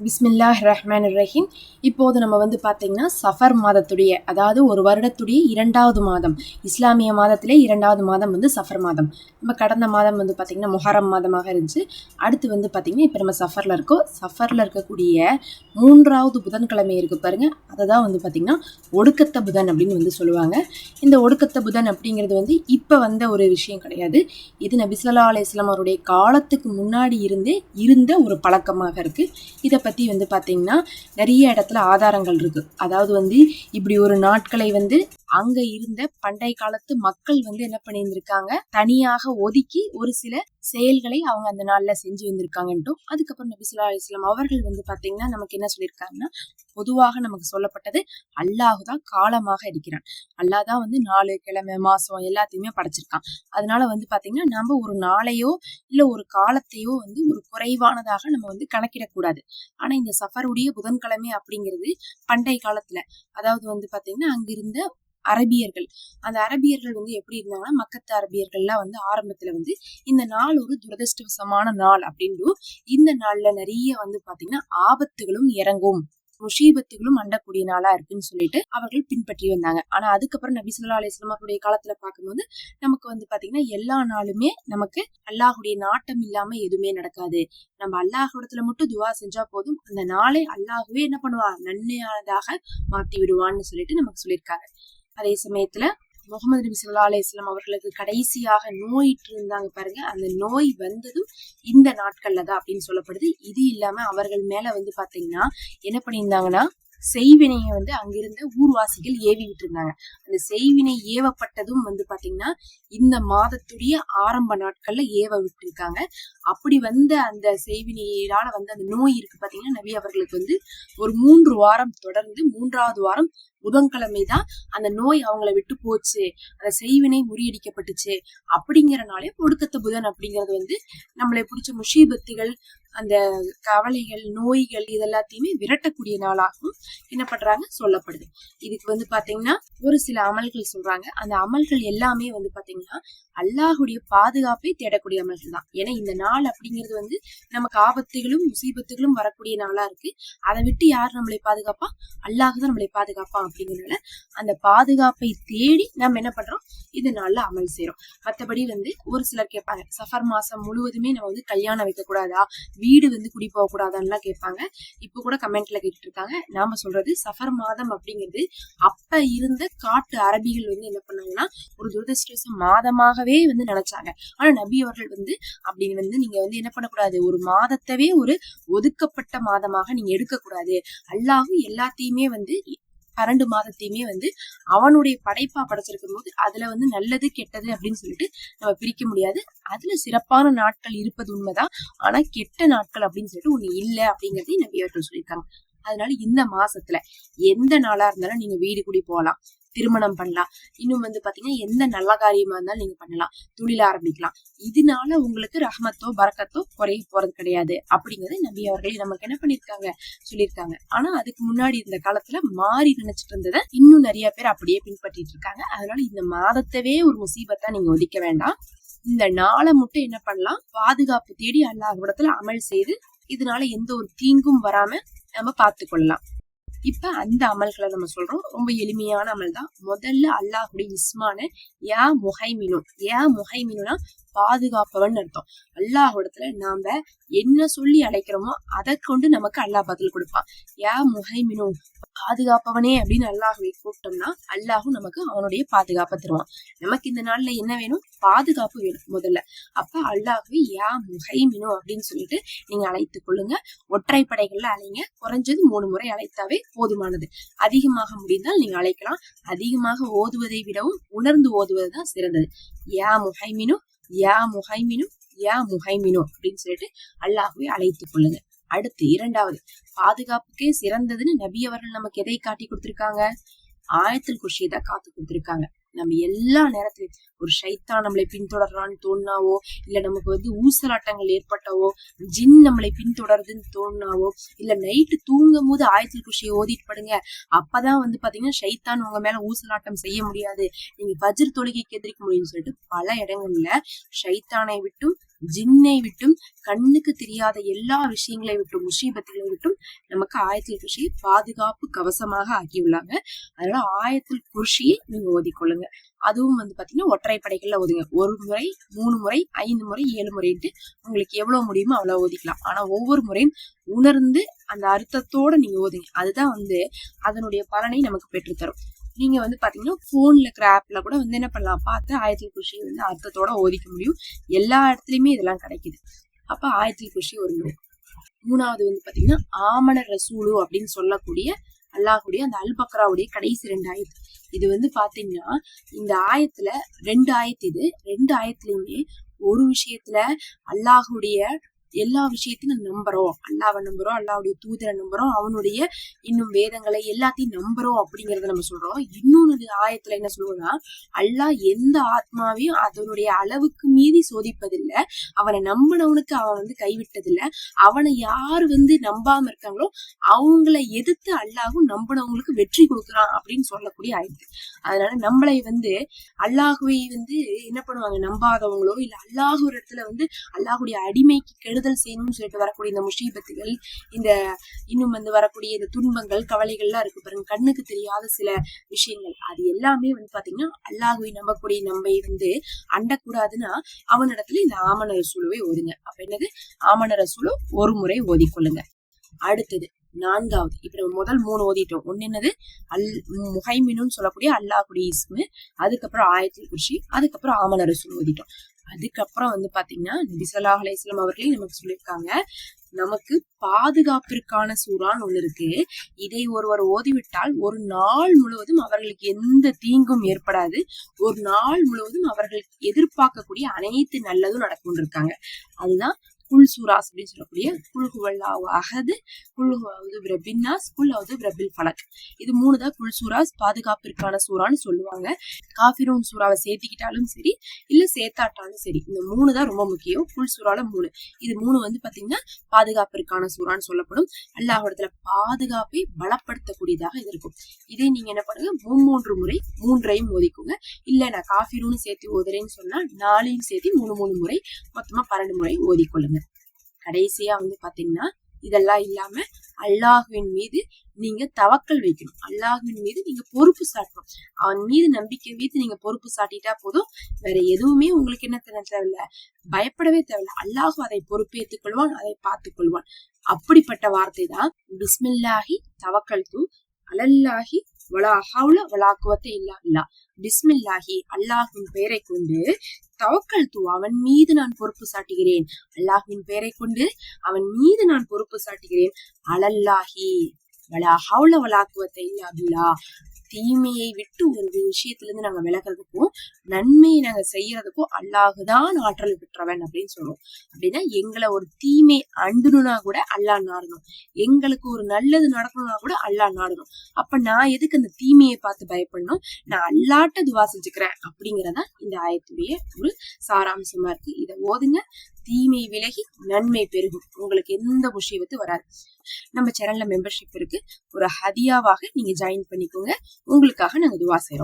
பிஸ்மில்லாஹ் ரஹ்மான் ரஹீம். இப்போது நம்ம பார்த்தீங்கன்னா சஃபர் மாதத்துடைய, அதாவது ஒரு வருடத்துடைய 2வது மாதம், இஸ்லாமிய மாதத்திலே 2வது மாதம் சஃபர் மாதம். நம்ம கடந்த மாதம் பார்த்தீங்கன்னா முஹர்ரம் மாதமாக இருந்துச்சு. அடுத்து பார்த்தீங்கன்னா இப்போ நம்ம சஃபரில் இருக்கோம். சஃபரில் இருக்கக்கூடிய 3வது புதன்கிழமை இருக்கு பாருங்க, அதை தான் பார்த்தீங்கன்னா ஒடுக்கத்த புதன் அப்படின்னு சொல்லுவாங்க. இந்த ஒடுக்கத்த புதன் அப்படிங்கிறது இப்போ வந்த ஒரு விஷயம் கிடையாது. இது நபி ஸல்லல்லாஹு அலைஹி வஸல்லம் அவருடைய காலத்துக்கு முன்னாடி இருந்த ஒரு பழக்கமாக இருக்கு. இதை பற்றி பார்த்தீங்கன்னா நிறைய இடத்துல ஆதாரங்கள் இருக்கு. அதாவது இப்படி ஒரு நாட்களை அங்க இருந்த பண்டைய காலத்து மக்கள் என்ன பண்ணியிருந்திருக்காங்க, தனியாக ஒதுக்கி ஒரு சில செயல்களை அவங்க அந்த நாள்ல செஞ்சு வந்திருக்காங்கன்ட்டும். அதுக்கப்புறம் நபி ஸல்லல்லாஹு அலைஹி வஸல்லம் அவர்கள் பார்த்தீங்கன்னா நமக்கு என்ன சொல்லியிருக்காங்கன்னா, பொதுவாக நமக்கு சொல்லப்பட்டது அல்லாஹுதான் காலமாக இருக்கிறான். அல்லாஹ் தான் 4 கிழமை மாசம் எல்லாத்தையுமே படைச்சிருக்கான். அதனால பார்த்தீங்கன்னா நம்ம ஒரு நாளையோ இல்ல ஒரு காலத்தையோ ஒரு குறைவானதாக நம்ம கணக்கிடக்கூடாது. ஆனா இந்த சஃபருடைய புதன்கிழமை அப்படிங்கிறது பண்டைய காலத்துல, அதாவது பாத்தீங்கன்னா அங்கிருந்த அரபியர்கள், அந்த அரபியர்கள் எப்படி இருந்தாங்கன்னா, மக்கத்து அரபியர்கள்லாம் ஆரம்பத்துல இந்த நாள் ஒரு துரதிருஷ்டவசமான நாள் அப்படின்னு, இந்த நாள்ல நிறைய பாத்தீங்கன்னா ஆபத்துகளும் இறங்கும், முஷீபத்துகளும் அண்டக்கூடிய நாளா இருக்குன்னு சொல்லிட்டு அவர்கள் பின்பற்றி வந்தாங்க. ஆனா அதுக்கப்புறம் நபி ஸல்லல்லாஹு அலைஹி வஸல்லம் அவருடைய காலத்துல பார்க்கும்போது நமக்கு பாத்தீங்கன்னா எல்லா நாளுமே நமக்கு அல்லாஹுடைய நாட்டம் இல்லாம எதுவுமே நடக்காது. நம்ம அல்லாஹ்விடத்துல மட்டும் துவா செஞ்சா போதும், அந்த நாளை அல்லாஹுவே என்ன பண்ணுவான், நன்மையானதாக மாத்தி விடுவான்னு சொல்லிட்டு நமக்கு சொல்லியிருக்காங்க. அதே சமயத்துல முகமது நபி ஸல்லல்லாஹு அலைஹி வஸல்லம் அவர்களுக்கு கடைசியாக நோயிட்டு இருந்தாங்க பாருங்க, அந்த நோய் வந்ததும் இந்த நாட்கள்ல தான் அப்படின்னு சொல்லப்படுது. இது இல்லாம அவர்கள் மேல பாத்தீங்கன்னா என்ன பண்ணியிருந்தாங்கன்னா, செய்வினையை அங்கிருந்த ஊர்வாசிகள் ஏவி விட்டு இருந்தாங்க. அந்த செய்வினை ஏவப்பட்டதும் பாத்தீங்கன்னா இந்த மாதத்துடைய ஆரம்ப நாட்கள்ல ஏவ விட்டு இருக்காங்க. அப்படி அந்த செய்வினையால அந்த நோய் இருக்கு பாத்தீங்கன்னா, நபி அவர்களுக்கு ஒரு 3 வாரம் தொடர்ந்து 3வது வாரம் புதன்கிழமை தான் அந்த நோய் அவங்கள விட்டு போச்சு, அந்த செய்வினை முறியடிக்கப்பட்டுச்சு. அப்படிங்கறனாலே ஒடுக்கத்த புதன் அப்படிங்கிறது நம்மளை பிடிச்ச முஷீபத்துகள், அந்த கவலைகள், நோய்கள் இதெல்லாத்தையுமே விரட்டக்கூடிய நாளாகவும் என்ன பண்றாங்க சொல்லப்படுது. இதுக்கு பாத்தீங்கன்னா ஒரு சில அமல்கள் சொல்றாங்க. அந்த அமல்கள் எல்லாமே பாத்தீங்கன்னா அல்லாஹுடைய பாதுகாப்பை தேடக்கூடிய அமல்கள் தான். ஏன்னா இந்த நாள் அப்படிங்கிறது நமக்கு ஆபத்துகளும் முசீபத்துகளும் வரக்கூடிய நாளா இருக்கு. அதை விட்டு யார் நம்மளை பாதுகாப்பா, அல்லாஹுதான் நம்மளை பாதுகாப்பான். அப்படிங்கிறதுனால அந்த பாதுகாப்பை தேடி நம்ம என்ன பண்றோம், இந்த நாள்ல அமல் செய்யறோம். மற்றபடி ஒரு சிலர் கேட்பாங்க, சஃபர் மாசம் முழுவதுமே நம்ம கல்யாணம் வைக்க கூடாதா, வீடு குடி போக கூடாதான்னு கேட்பாங்க. இப்ப கூட கமெண்ட்ல கேட்டுட்டு இருக்காங்க. நாம சொல்றது சஃபர் மாதம் அப்படிங்கிறது அப்ப இருந்த காட்டு அரபிகள் என்ன பண்ணாங்கன்னா ஒரு துரதிருஷ்ட மாதமாகவே நினைச்சாங்க. ஆனா நபி அவர்கள் அப்படி நீங்க என்ன பண்ணக்கூடாது, ஒரு மாதத்தவே ஒரு ஒதுக்கப்பட்ட மாதமாக நீங்க எடுக்க கூடாது. அல்லாஹ் எல்லாத்தையுமே 12 மாதத்தையுமே அவனுடைய படைப்பா படைச்சிருக்கும் போது அதுல நல்லது கெட்டது அப்படின்னு சொல்லிட்டு நம்ம பிரிக்க முடியாது. அதுல சிறப்பான நாட்கள் இருப்பது உண்மைதான், ஆனா கெட்ட நாட்கள் அப்படின்னு சொல்லிட்டு ஒண்ணு இல்ல அப்படிங்கறதையும் நபி அவர்கள் சொல்லியிருக்காங்க. அதனால இந்த மாசத்துல எந்த நாளா இருந்தாலும் நீங்க வீடு கூடி போகலாம், திருமணம் பண்ணலாம், இன்னும் பாத்தீங்கன்னா எந்த நல்ல காரியமா இருந்தாலும் நீங்க பண்ணலாம், தொழில ஆரம்பிக்கலாம். இதனால உங்களுக்கு ரஹ்மத்தோ பரக்கத்தோ குறைய போறது கிடையாது அப்படிங்கறது நபி அவர்களே நமக்கு என்ன பண்ணிருக்காங்க, சொல்லியிருக்காங்க. ஆனா அதுக்கு முன்னாடி இந்த காலத்துல மாறி நினைச்சிட்டு இருந்ததை இன்னும் நிறைய பேர் அப்படியே பின்பற்றிட்டு இருக்காங்க. அதனால இந்த மாதத்தவே ஒரு முசீபத்தா நீங்க ஒதுக்க வேண்டாம். இந்த நாளை மட்டும் என்ன பண்ணலாம், பாதுகாப்பு தேடி அல்லாஹ்விடத்துல அமல் செய்து இதனால எந்த ஒரு தீங்கும் வராம நம்ம பார்த்து கொள்ளலாம். இப்ப அந்த அமல்களை நம்ம சொல்றோம். ரொம்ப எளிமையான அமல் தான். முதல்ல அல்லாஹுடைய இஸ்மான யா முஹைமினு, யா முஹைமினுனா பாதுகாப்பவன் அர்த்தம். அல்லாஹ்விடத்துல நாம என்ன சொல்லி அழைக்கிறோமோ அதை கொண்டு நமக்கு அல்லாஹ் பதில் கொடுப்பான். யா முஹைமினு, பாதுகாப்பவனே அப்படின்னு அல்லாஹுவை கூப்பிட்டோம்னா அல்லாஹும் நமக்கு அவனுடைய பாதுகாப்பை தருவான். நமக்கு இந்த நாள்ல என்ன வேணும், பாதுகாப்பு வேணும் முதல்ல. அப்ப அல்லாஹுவை யா முஹைமினு அப்படின்னு சொல்லிட்டு நீங்க அழைத்துக் கொள்ளுங்க. ஒற்றைப்படைகள்ல அழைங்க. குறைஞ்சது 3 முறை அழைத்தாவே போதுமானது. அதிகமாக முடிந்தால் நீங்க அழைக்கலாம். அதிகமாக ஓதுவதை விடவும் உணர்ந்து ஓதுவதுதான் சிறந்தது. யா முஹைமினு, யா முஹைமினு, யா முஹைமினு அப்படின்னு சொல்லிட்டு அல்லாஹுவை அழைத்துக் கொள்ளுங்க. அடுத்து 2வது, பாதுகாப்புக்கே சிறந்ததுன்னு நபி அவர்கள் நமக்கு எதை காட்டி கொடுத்திருக்காங்க, ஆயத்துல் குர்சியை தான் காத்து கொடுத்திருக்காங்க. நம்ம எல்லா நேரத்திலும் ஒரு ஷைத்தான் நம்மளை பின்தொடர்றான்னு தோணுனாவோ, இல்ல நமக்கு ஊசலாட்டங்கள் ஏற்பட்டவோ, ஜின் நம்மளை பின்தொடருதுன்னு தோணுனாவோ, இல்ல நைட்டு தூங்கும் போது ஆயத்துல் குர்சியை ஓதிட்டு படுங்க, அப்பதான் பாத்தீங்கன்னா ஷைத்தான் உங்க மேல ஊசலாட்டம் செய்ய முடியாது, நீங்க ஃபஜ்ர் தொழுகைக்கு எதிர்க்க முடியும்னு சொல்லிட்டு பல இடங்கள்ல ஷைத்தானை விட்டும் ஜின்னை விட்டும் கண்ணுக்கு தெரியாத எல்லா விஷயங்களை விட்டும் முசீபத்துகளை விட்டும் நமக்கு ஆயத்துல் குர்சியை பாதுகாப்பு கவசமாக ஆக்கியுள்ளாங்க. அதனால ஆயத்துல் குர்சியை நீங்க ஓதிக்கொள்ளுங்க. அதுவும் பாத்தீங்கன்னா ஒற்றைப்படைகள்ல ஓதுங்க. 1 முறை, 3 முறை, 5 முறை, 7 முறைன்ட்டு உங்களுக்கு எவ்வளவு முடியுமோ அவ்வளவு ஓதிக்கலாம். ஆனா ஒவ்வொரு முறையும் உணர்ந்து அந்த அர்த்தத்தோட நீங்க ஓதுங்க. அதுதான் அதனுடைய பலனை நமக்கு பெற்றுத்தரும். நீங்க பாத்தீங்கன்னா போன்ல இருக்கிற ஆப்ல கூட என்ன பண்ணலாம், பார்த்து ஆயத்துல் குர்சி அர்த்தத்தோட ஓதிக்க முடியும். எல்லா இடத்துலயுமே இதெல்லாம் கிடைக்குது. அப்ப ஆயத்துல் குர்சி ஒரு முறை. 3வது பாத்தீங்கன்னா ஆமன ரசூலு அப்படின்னு சொல்லக்கூடிய அல்லாஹுடைய அந்த அல் பக்ராவுடைய கடைசி 2 ஆயத்து. இது பாத்தீங்கன்னா இந்த ஆயத்துல 2 ஆயத்து. இது 2 ஆயத்துலயுமே ஒரு விஷயத்துல அல்லாஹுடைய எல்லா விஷயத்தையும் நம்புறோம், அல்லாவை நம்புறோம், அல்லாவுடைய தூதரை நம்புறோம், அவனுடைய இன்னும் வேதங்களை எல்லாத்தையும் நம்புறோம் அப்படிங்கறத நம்ம சொல்றோம். இன்னொரு ஆயத்துல என்ன சொல்லுவோம்னா, அல்லாஹ் எந்த ஆத்மாவையும் அதனுடைய அளவுக்கு மீறி சோதிப்பதில்லை, அவனை நம்பினவனுக்கு அவன் கைவிட்டதில்லை, அவனை யாரு நம்பாம இருக்காங்களோ அவங்கள எதிர்த்து அல்லாஹும் நம்பினவங்களுக்கு வெற்றி கொடுக்குறான் அப்படின்னு சொல்லக்கூடிய ஆயத்து. அதனால நம்மளை அல்லாஹுவை என்ன பண்ணுவாங்க, நம்பாதவங்களோ இல்ல அல்லாஹ் ஒரு இடத்துல அல்லாஹுடைய அடிமைக்கு கெடுதல் செய்யணும்னு சொல்லிட்டு வரக்கூடிய இந்த முஷீபத்துகள், இந்த இன்னும் வரக்கூடிய இந்த துன்பங்கள், கவலைகள்லாம் இருக்கு பாருங்க, கண்ணுக்கு தெரியாத சில விஷயங்கள், அது எல்லாமே பாத்தீங்கன்னா அல்லாஹுவை நம்பக்கூடிய நம்மை அண்டக்கூடாதுன்னா அவனிடத்துல இந்த ஆமன ரசூலுவை ஓதுங்க. அப்ப என்னது, ஆமன ரசூலு ஒரு முறை ஓதிக்கொள்ளுங்க. அடுத்தது 4வது, இப்ப நம்ம முதல் 3 ஓதிட்டோம். ஒன்னு என்னது, முஹைமினுன்னு சொல்லக்கூடிய அல்லாஹுடைய இஸ்மு, அதுக்கப்புறம் ஆயத்துல் குர்சி, அதுக்கப்புறம் ஆமன ரசூல் ஓதிட்டோம். அதுக்கப்புறம் பாத்தீங்கன்னா நபி ஸல்லல்லாஹு அலைஹி வஸல்லம் அவர்களே நமக்கு சொல்லியிருக்காங்க, நமக்கு பாதுகாப்பிற்கான சூறான்னு ஒண்ணு இருக்கு. இதை ஒருவர் ஓதிவிட்டால் ஒரு நாள் முழுவதும் அவர்களுக்கு எந்த தீங்கும் ஏற்படாது, ஒரு நாள் முழுவதும் அவர்கள் எதிர்பார்க்கக்கூடிய அனைத்து நல்லதும் நடக்கும் இருக்காங்க. அதுதான் குல் சூராஸ் அப்படின்னு சொல்லக்கூடிய குல் ஹுவல்லாஹு அஹது, குல் ஹுவது பிரபின்னாஸ், குல் ஹுவது பிரபில் ஃபலக். இது 3 தான் குல் சூராஸ், பாதுகாப்பிற்கான சூறான்னு சொல்லுவாங்க. காஃபிரூன் சூறாவை சேர்த்திக்கிட்டாலும் சரி இல்ல சேர்த்தாட்டாலும் சரி, இந்த 3 தான் ரொம்ப முக்கியம். குல் சூறால 3, இது 3 பாத்தீங்கன்னா பாதுகாப்பிற்கான சூறான்னு சொல்லப்படும். அல்லாஹ்விடத்துல பாதுகாப்பை பலப்படுத்தக்கூடியதாக இது இருக்கும். இதே நீங்க என்ன பண்ணுங்க, 3 முறை 3ஐயும் ஓதிக்கோங்க. இல்ல நான் காஃபிரூன்னு சேர்த்து ஓதுறேன்னு சொன்னா 4ஐயும் சேர்த்து 3 முறை, மொத்தமா 12 முறை ஓதிக்கொள்ளுங்க. கடைசியா பாத்தீங்கன்னா இதெல்லாம் இல்லாம அல்லாஹ்வின் மீது நீங்க தவக்கல் வைக்கணும். அல்லாஹ்வின் மீது நீங்க பொறுப்பு சாட்டணும். அவன் மீது நம்பிக்கை வைத்து நீங்க பொறுப்பு சாட்டிட்டா போதும். வேற எதுவுமே உங்களுக்கு என்ன தேவையில்ல, பயப்படவே தேவையில்ல. அல்லாஹ் அதை பொறுப்பேற்றுக் கொள்வான், அதை பார்த்துக் கொள்வான். அப்படிப்பட்ட வார்த்தை தான் பிஸ்மில்லாஹி தவக்கல்து அலல்லாஹி வலா ஹவுல வலா குவத்த இல்லா பில்லாஹ். பிஸ்மில்லாஹி அல்லாஹ்வின் பெயரை கொண்டு, தவக்கல்து அவன் மீது நான் பொறுப்பு சாட்டுகிறேன், அல்லாஹ்வின் பெயரை கொண்டு அவன் மீது நான் பொறுப்பு சாட்டுகிறேன், அலல்லாஹி வலா ஹவுல வலா குவத்த இல்லா பில்லாஹ். தீமையை விட்டு ஒரு விஷயத்துல இருந்து நாங்க விலகிறதுக்கும் நன்மையை நாங்க செய்யறதுக்கும் அல்லாஹுதான் ஆற்றல் பெற்றவன் அப்படின்னு சொல்லுவோம். அப்படின்னா எங்களை ஒரு தீமை அண்டுனா கூட அல்லாஹ் நாடணும், எங்களுக்கு ஒரு நல்லது நடக்கணும்னா கூட அல்லாஹ் நாடணும். அப்ப நான் எதுக்கு அந்த தீமையை பார்த்து பயப்படணும், நான் அல்லாட்ட துவா செஞ்சுக்கிறேன் அப்படிங்கறதா இந்த ஆயத்துடைய ஒரு சாராம்சமா இருக்கு. இதை ஓதுங்க, தீமை விலகி நன்மை பெருகும், உங்களுக்கு எந்த முஷீபத்து வராது. நம்ம சேனல்ல மெம்பர்ஷிப் இருக்கு, ஒரு ஹதியாவாக நீங்க ஜாயின் பண்ணிக்கோங்க. உங்களுக்காக நாங்க துவா செய்றோம்.